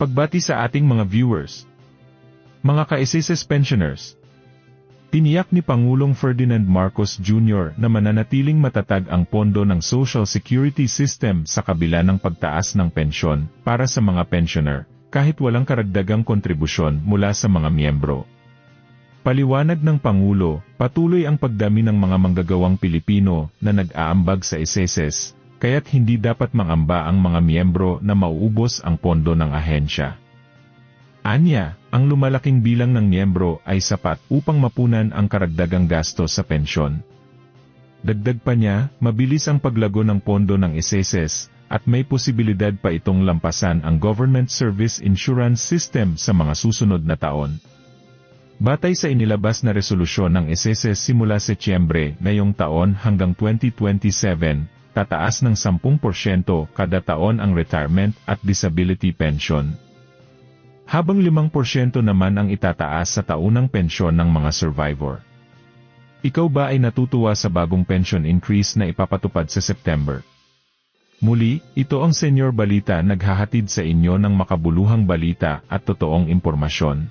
Pagbati sa ating mga viewers. Mga ka-SSS pensioners. Tiniyak ni Pangulong Ferdinand Marcos Jr. na mananatiling matatag ang pondo ng Social Security System sa kabila ng pagtaas ng pensyon para sa mga pensioner, kahit walang karagdagang kontribusyon mula sa mga miyembro. Paliwanag ng Pangulo, patuloy ang pagdami ng mga manggagawang Pilipino na nag-aambag sa SSS, kaya't hindi dapat mangamba ang mga miyembro na mauubos ang pondo ng ahensya. Anya, ang lumalaking bilang ng miyembro ay sapat upang mapunan ang karagdagang gasto sa pensyon. Dagdag pa niya, mabilis ang paglago ng pondo ng SSS, at may posibilidad pa itong lampasan ang Government Service Insurance System sa mga susunod na taon. Batay sa inilabas na resolusyon ng SSS simula Setyembre ngayong taon hanggang 2027, tataas ng 10% kada taon ang retirement at disability pension. Habang 5% naman ang itataas sa taunang pensyon ng mga survivor. Ikaw ba ay natutuwa sa bagong pension increase na ipapatupad sa September? Muli, ito ang Senior Balita naghahatid sa inyo ng makabuluhang balita at totoong impormasyon.